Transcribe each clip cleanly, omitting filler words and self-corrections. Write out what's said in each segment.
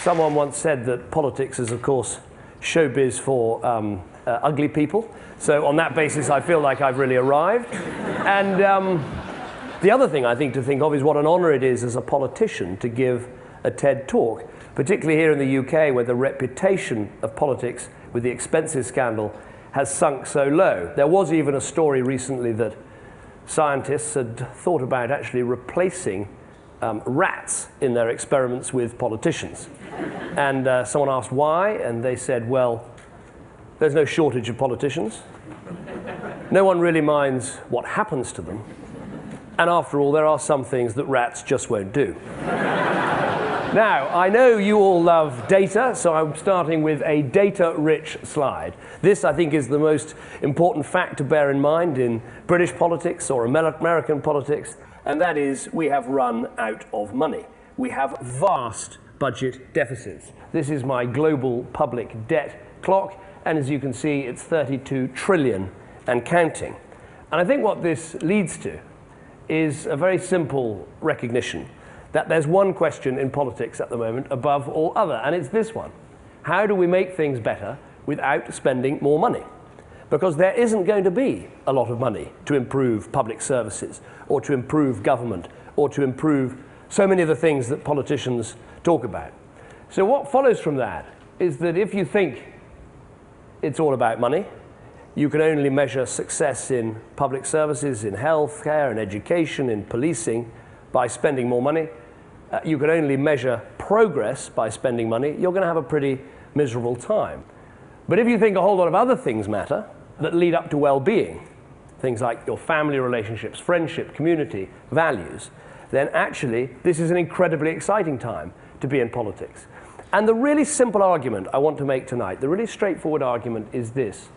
Someone once said that politics is, of course, showbiz for ugly people. So on that basis, I feel like I've really arrived. And the other thing I think to think of is what an honor it is as a politician to give a TED talk, particularly here in the UK, where the reputation of politics with the expenses scandal has sunk so low. There was even a story recently that scientists had thought about actually replacing rats in their experiments with politicians. And someone asked why, and they said, well, there's no shortage of politicians. No one really minds what happens to them. And after all, there are some things that rats just won't do. Now, I know you all love data, so I'm starting with a data-rich slide. This, I think, is the most important fact to bear in mind in British politics or American politics, and that is we have run out of money. We have vast budget deficits. This is my global public debt clock, and as you can see, it's 32 trillion and counting. And I think what this leads to is a very simple recognition that there's one question in politics at the moment above all other, and it's this one. How do we make things better without spending more money? Because there isn't going to be a lot of money to improve public services, or to improve government, or to improve so many of the things that politicians talk about. So what follows from that is that if you think it's all about money, you can only measure success in public services, in healthcare, in education, in policing by spending more money. You can only measure progress by spending money. You're going to have a pretty miserable time. But if you think a whole lot of other things matter that lead up to well-being, things like your family relationships, friendship, community, values, then actually this is an incredibly exciting time to be in politics. And the really simple argument I want to make tonight, the really straightforward argument is this,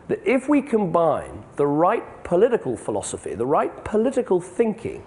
that if we combine the right political philosophy, the right political thinking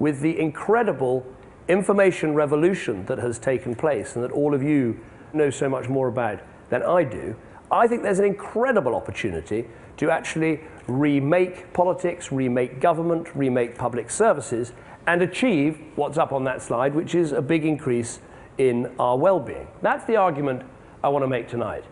with the incredible information revolution that has taken place and that all of you know so much more about than I do, I think there's an incredible opportunity to actually remake politics, remake government, remake public services, and achieve what's up on that slide, which is a big increase in our well-being. That's the argument I want to make tonight.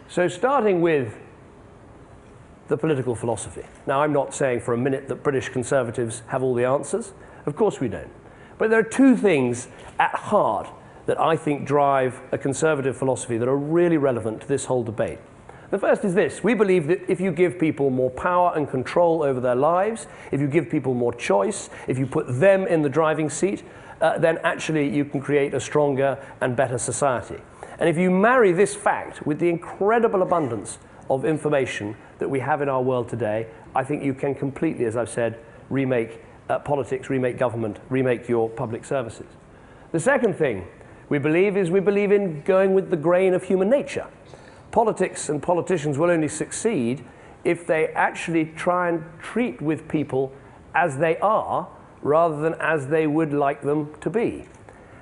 So starting with the political philosophy. Now, I'm not saying for a minute that British Conservatives have all the answers. Of course we don't. But there are two things at heart that I think drive a conservative philosophy that are really relevant to this whole debate. The first is this. We believe that if you give people more power and control over their lives, if you give people more choice, if you put them in the driving seat, then actually you can create a stronger and better society. And if you marry this fact with the incredible abundance of information that we have in our world today, I think you can completely, as I've said, remake politics, remake government, remake your public services. The second thing we believe in going with the grain of human nature. Politics and politicians will only succeed if they actually try and treat with people as they are rather than as they would like them to be.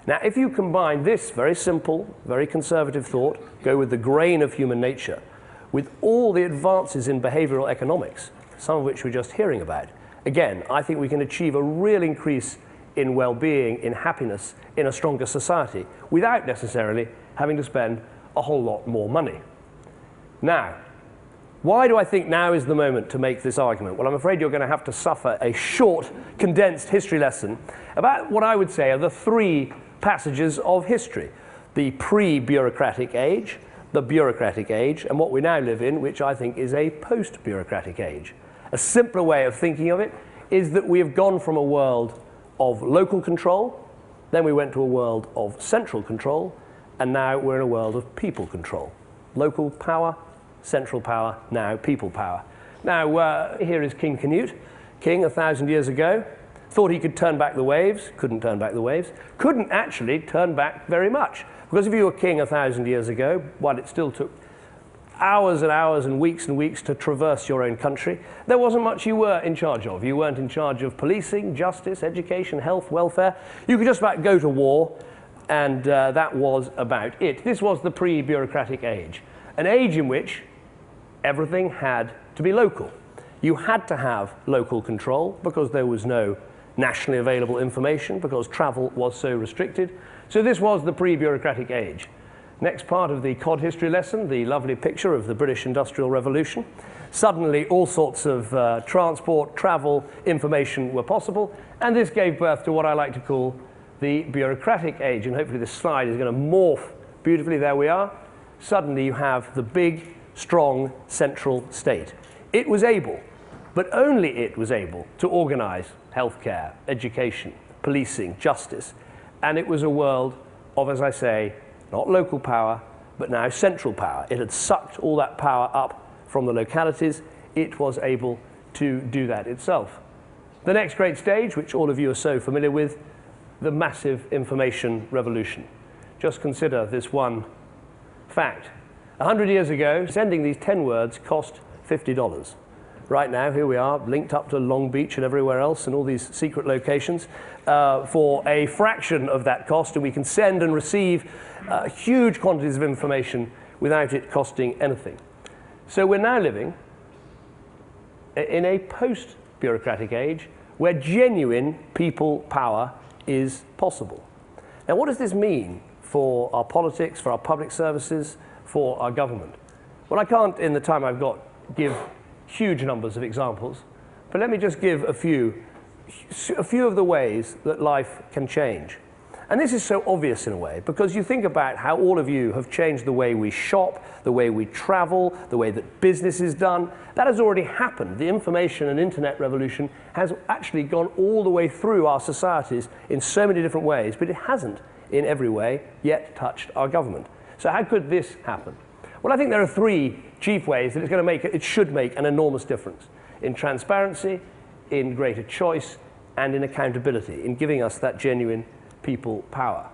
Now, if you combine this very simple, very conservative thought, go with the grain of human nature, with all the advances in behavioral economics, some of which we're just hearing about, again, I think we can achieve a real increase in well-being, in happiness, in a stronger society, without necessarily having to spend a whole lot more money. Now, why do I think now is the moment to make this argument? Well, I'm afraid you're going to have to suffer a short, condensed history lesson about what I would say are the three passages of history. The pre-bureaucratic age, the bureaucratic age, and what we now live in, which I think is a post-bureaucratic age. A simpler way of thinking of it is that we have gone from a world of local control, then we went to a world of central control, and now we're in a world of people control. Local power, central power, now people power. Now, here is King Canute. King, 1,000 years ago, thought he could turn back the waves, couldn't turn back the waves, couldn't actually turn back very much. Because if you were king 1,000 years ago, while it still took hours and hours and weeks to traverse your own country, there wasn't much you were in charge of. You weren't in charge of policing, justice, education, health, welfare. You could just about go to war, and that was about it. This was the pre-bureaucratic age, an age in which everything had to be local. You had to have local control because there was no nationally available information, because travel was so restricted. So this was the pre-bureaucratic age. Next part of the COD history lesson, the lovely picture of the British Industrial Revolution. Suddenly all sorts of transport, travel, information were possible, and this gave birth to what I like to call the bureaucratic age, and hopefully this slide is going to morph beautifully. There we are. Suddenly you have the big, strong central state. It was able, but only it was able, to organize healthcare, education, policing, justice, and it was a world of, as I say, not local power, but now central power. It had sucked all that power up from the localities. It was able to do that itself. The next great stage, which all of you are so familiar with, the massive information revolution. Just consider this one fact. 100 years ago, sending these 10 words cost $50. Right now, here we are, linked up to Long Beach and everywhere else and all these secret locations for a fraction of that cost, and we can send and receive huge quantities of information without it costing anything. So we're now living in a post-bureaucratic age where genuine people power is possible. Now, what does this mean for our politics, for our public services, for our government? Well, I can't, in the time I've got, give huge numbers of examples, but let me just give a few of the ways that life can change. And this is so obvious in a way, because you think about how all of you have changed the way we shop, the way we travel, the way that business is done. That has already happened. The information and internet revolution has actually gone all the way through our societies in so many different ways, but it hasn't in every way yet touched our government. So how could this happen? Well, I think there are three chief ways that it should make an enormous difference: in transparency, in greater choice, and in accountability, in giving us that genuine people power.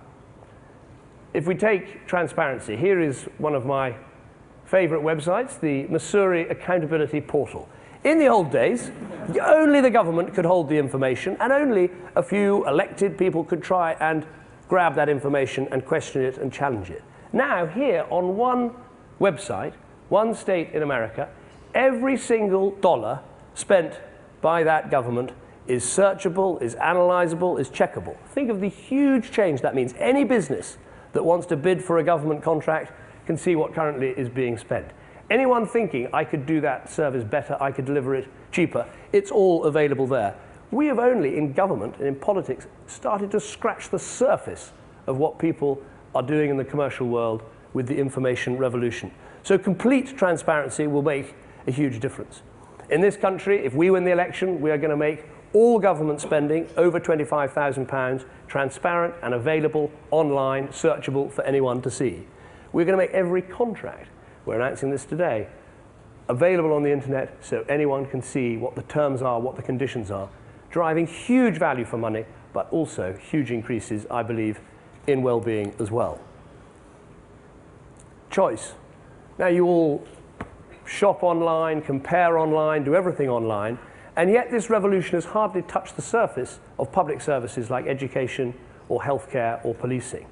If we take transparency, here is one of my favorite websites, the Missouri Accountability Portal. In the old days, only the government could hold the information, and only a few elected people could try and grab that information and question it and challenge it. Now, here on one website, one state in America, every single dollar spent by that government is searchable, is analyzable, is checkable. Think of the huge change that means. Any business that wants to bid for a government contract can see what currently is being spent. Anyone thinking, I could do that service better, I could deliver it cheaper, it's all available there. We have only, in government and in politics, started to scratch the surface of what people are doing in the commercial world with the information revolution. So complete transparency will make a huge difference. In this country, if we win the election, we are going to make all government spending over £25,000 transparent and available online, searchable for anyone to see. We're going to make every contract, we're announcing this today, available on the internet so anyone can see what the terms are, what the conditions are, driving huge value for money, but also huge increases, I believe, in well-being as well. Choice. Now, you all shop online, compare online, do everything online, and yet this revolution has hardly touched the surface of public services like education or healthcare or policing.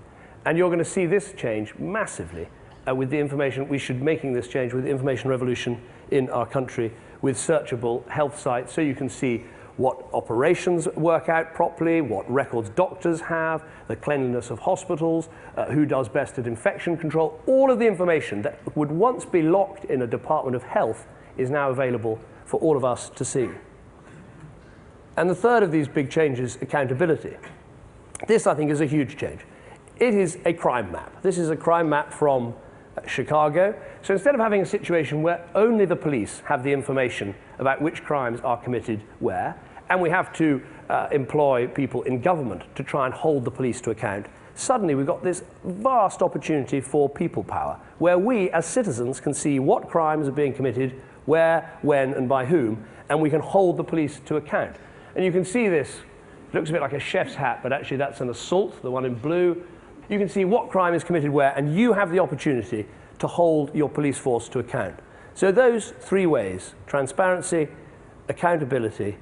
And you're going to see this change massively with the information. We should be making this change with the information revolution in our country, with searchable health sites, so you can see what operations work out properly, what records doctors have, the cleanliness of hospitals, who does best at infection control. All of the information that would once be locked in a Department of Health is now available for all of us to see. And the third of these big changes, accountability. This, I think, is a huge change. It is a crime map. This is a crime map from Chicago. So instead of having a situation where only the police have the information about which crimes are committed where, and we have to employ people in government to try and hold the police to account, suddenly we've got this vast opportunity for people power, where we as citizens can see what crimes are being committed, where, when, and by whom, and we can hold the police to account. And you can see this, it looks a bit like a chef's hat, but actually that's an assault, the one in blue. You can see what crime is committed where, and you have the opportunity to hold your police force to account. So those three ways, transparency, accountability,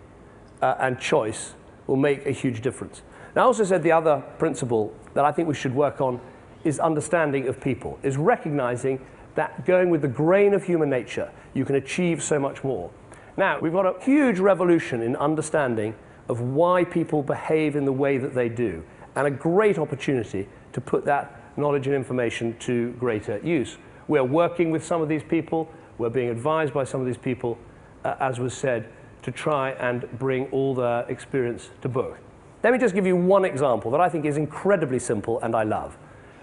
and choice, will make a huge difference. Now, I also said the other principle that I think we should work on is understanding of people, is recognizing that going with the grain of human nature, you can achieve so much more. Now, we've got a huge revolution in understanding of why people behave in the way that they do, and a great opportunity to put that knowledge and information to greater use. We're working with some of these people, we're being advised by some of these people, as was said, to try and bring all their experience to book. Let me just give you one example that I think is incredibly simple and I love.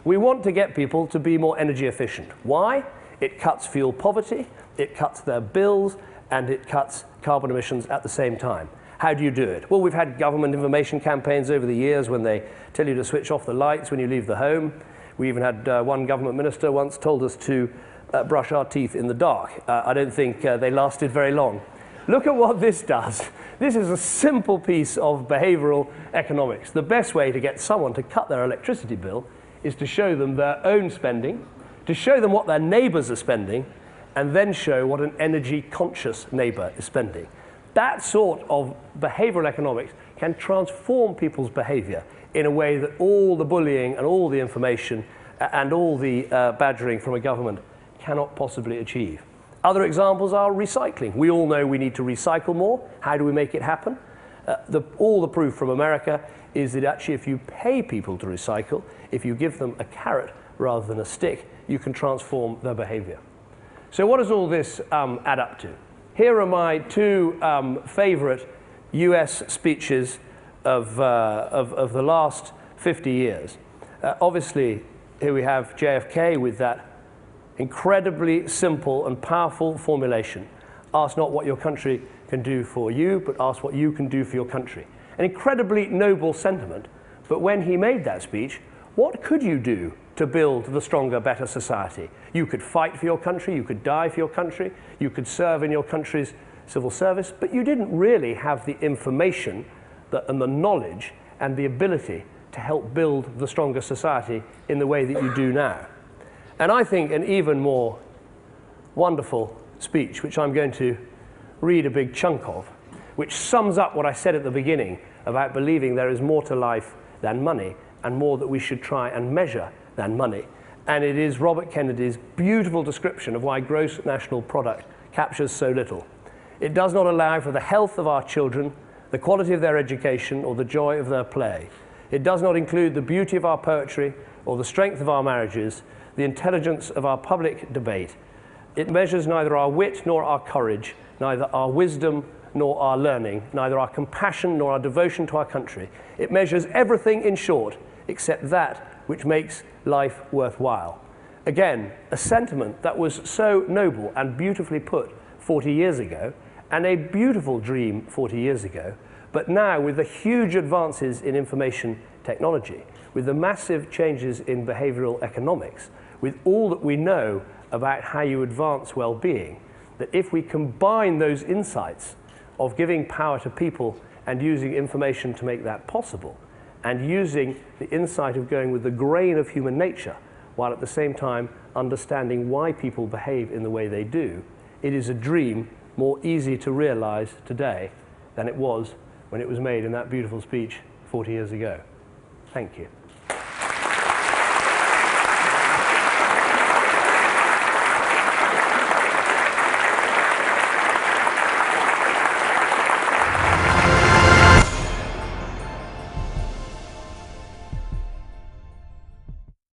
We want to get people to be more energy efficient. Why? It cuts fuel poverty, it cuts their bills, and it cuts carbon emissions at the same time. How do you do it? Well, we've had government information campaigns over the years when they tell you to switch off the lights when you leave the home. We even had one government minister once told us to brush our teeth in the dark. I don't think they lasted very long. Look at what this does. This is a simple piece of behavioral economics. The best way to get someone to cut their electricity bill is to show them their own spending, to show them what their neighbors are spending, and then show what an energy-conscious neighbor is spending. That sort of behavioral economics can transform people's behavior in a way that all the bullying and all the information and all the badgering from a government cannot possibly achieve. Other examples are recycling. We all know we need to recycle more. How do we make it happen? All the proof from America is that actually if you pay people to recycle, if you give them a carrot rather than a stick, you can transform their behavior. So what does all this add up to? Here are my two favorite US speeches of the last 50 years. Obviously, here we have JFK with that incredibly simple and powerful formulation. Ask not what your country can do for you, but ask what you can do for your country. An incredibly noble sentiment, but when he made that speech, what could you do to build the stronger, better society? You could fight for your country, you could die for your country, you could serve in your country's civil service, but you didn't really have the information and the knowledge and the ability to help build the stronger society in the way that you do now. And I think an even more wonderful speech, which I'm going to read a big chunk of, which sums up what I said at the beginning about believing there is more to life than money and more that we should try and measure than money. And it is Robert Kennedy's beautiful description of why gross national product captures so little. It does not allow for the health of our children, the quality of their education, or the joy of their play. It does not include the beauty of our poetry or the strength of our marriages, the intelligence of our public debate. It measures neither our wit nor our courage, neither our wisdom nor our learning, neither our compassion nor our devotion to our country. It measures everything, in short, except that which makes life worthwhile. Again, a sentiment that was so noble and beautifully put 40 years ago, and a beautiful dream 40 years ago, but now with the huge advances in information technology, with the massive changes in behavioral economics, with all that we know about how you advance well-being, that if we combine those insights of giving power to people and using information to make that possible, and using the insight of going with the grain of human nature, while at the same time understanding why people behave in the way they do, it is a dream more easy to realize today than it was when it was made in that beautiful speech 40 years ago. Thank you.